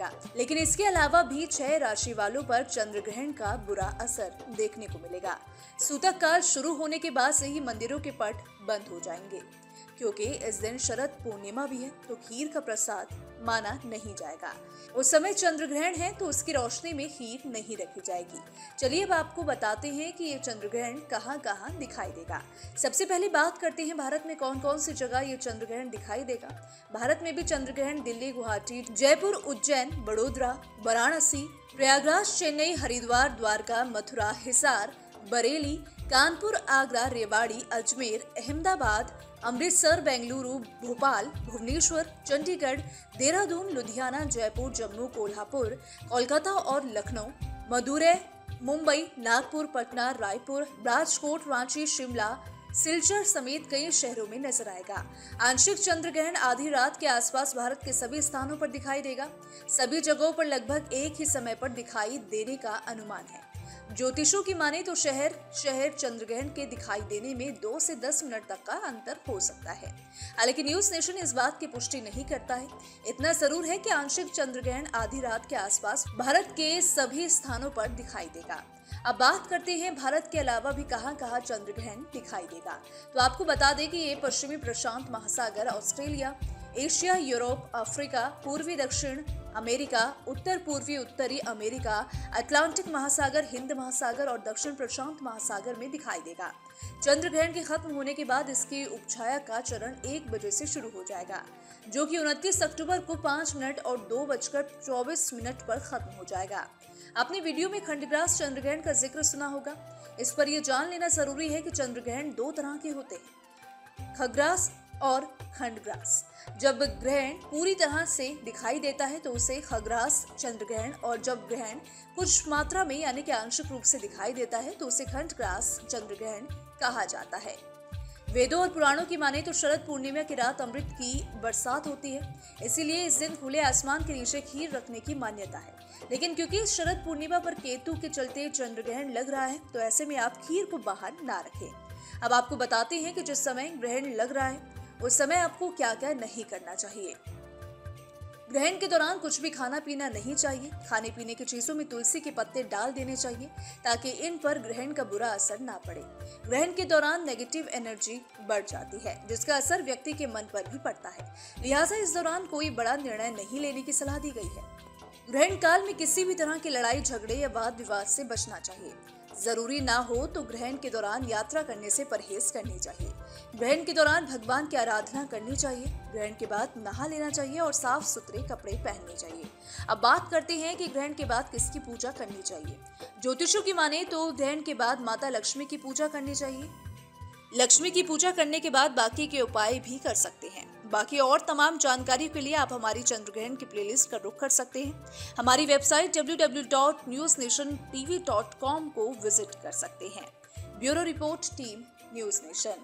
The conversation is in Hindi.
मिलेगा। लेकिन इसके अलावा भी 6 राशि वालों पर चंद्र ग्रहण का बुरा असर देखने को मिलेगा। सूतक काल शुरू होने के बाद से ही मंदिरों के पट बंद हो जाएंगे, क्योंकि इस दिन शरद पूर्णिमा भी है, तो खीर का प्रसाद माना नहीं जाएगा। उस समय चंद्र ग्रहण है तो उसकी रोशनी में खीर नहीं रखी जाएगी। चलिए अब आपको बताते हैं कि ये चंद्र ग्रहण कहां-कहां दिखाई देगा। सबसे पहले बात करते हैं भारत में कौन-कौन सी जगह ये चंद्र ग्रहण दिखाई देगा। भारत में भी चंद्र ग्रहण दिल्ली, गुवाहाटी, जयपुर, उज्जैन, बड़ोदरा, वाराणसी, प्रयागराज, चेन्नई, हरिद्वार, द्वारका, मथुरा, हिसार, बरेली, कानपुर, आगरा, रेवाड़ी, अजमेर, अहमदाबाद, अमृतसर, बेंगलुरु, भोपाल, भुवनेश्वर, चंडीगढ़, देहरादून, लुधियाना, जयपुर, जम्मू, कोल्हापुर, कोलकाता और लखनऊ, मदुरै, मुंबई, नागपुर, पटना, रायपुर, राजकोट, रांची, शिमला, सिलचर समेत कई शहरों में नजर आएगा। आंशिक चंद्र ग्रहण आधी रात के आसपास भारत के सभी स्थानों पर दिखाई देगा। सभी जगहों पर लगभग एक ही समय पर दिखाई देने का अनुमान है। ज्योतिषों की माने तो शहर चंद्र ग्रहण के दिखाई देने में 2 से 10 मिनट तक का अंतर हो सकता है। हालांकि न्यूज नेशन इस बात की पुष्टि नहीं करता है। इतना जरूर है कि आंशिक चंद्र ग्रहण आधी रात के आसपास भारत के सभी स्थानों पर दिखाई देगा। अब बात करते हैं भारत के अलावा भी कहां-कहां चंद्र ग्रहण दिखाई देगा। तो आपको बता दें कि ये पश्चिमी प्रशांत महासागर, ऑस्ट्रेलिया, एशिया, यूरोप, अफ्रीका, पूर्वी दक्षिण अमेरिका, उत्तर पूर्वी उत्तरी अमेरिका, अटलांटिक महासागर, हिंद महासागर और दक्षिण प्रशांत महासागर में दिखाई देगा। चंद्र ग्रहण के खत्म होने के बाद इसकी उपछाया का चरण 1 बजे से शुरू हो जाएगा, जो कि 29 अक्टूबर को 5 मिनट और 2:24 पर खत्म हो जाएगा। आपने वीडियो में खंडग्रास चंद्र ग्रहण का जिक्र सुना होगा। इस पर यह जान लेना जरूरी है कि चंद्र ग्रहण 2 तरह के होते हैं, खग्रास और खंडग्रास। जब ग्रहण पूरी तरह से दिखाई देता है तो उसे खग्रास चंद्र ग्रहण, और जब ग्रहण कुछ मात्रा में यानी कि आंशिक रूप से दिखाई देता है तो उसे खंडग्रास चंद्र ग्रहण कहा जाता है। वेदों और पुराणों की माने तो शरद पूर्णिमा की रात अमृत की बरसात होती है, इसीलिए इस दिन खुले आसमान के नीचे खीर रखने की मान्यता है। लेकिन क्योंकि शरद पूर्णिमा पर केतु के चलते चंद्र ग्रहण लग रहा है, तो ऐसे में आप खीर को बाहर ना रखें। अब आपको बताते हैं कि जिस समय ग्रहण लग रहा है उस समय आपको क्या क्या नहीं करना चाहिए। ग्रहण के दौरान कुछ भी खाना पीना नहीं चाहिए। खाने पीने की चीजों में तुलसी के पत्ते डाल देने चाहिए ताकि इन पर ग्रहण का बुरा असर ना पड़े। ग्रहण के दौरान नेगेटिव एनर्जी बढ़ जाती है, जिसका असर व्यक्ति के मन पर भी पड़ता है। लिहाजा इस दौरान कोई बड़ा निर्णय नहीं लेने की सलाह दी गई है। ग्रहण काल में किसी भी तरह के लड़ाई झगड़े या वाद विवाद से बचना चाहिए। जरूरी ना हो तो ग्रहण के दौरान यात्रा करने से परहेज करनी चाहिए। ग्रहण के दौरान भगवान की आराधना करनी चाहिए। ग्रहण के बाद नहा लेना चाहिए और साफ सुथरे कपड़े पहनने चाहिए। अब बात करते हैं कि ग्रहण के बाद किसकी पूजा करनी चाहिए। ज्योतिषों की माने तो ग्रहण के बाद माता लक्ष्मी की पूजा करनी चाहिए। लक्ष्मी की पूजा करने के बाद बाकी के उपाय भी कर सकते हैं। बाकी और तमाम जानकारी के लिए आप हमारी चंद्र ग्रहण की प्लेलिस्ट का रुख कर सकते हैं। हमारी वेबसाइट www.newsnationtv.com को विजिट कर सकते हैं। Bureau report, team news nation.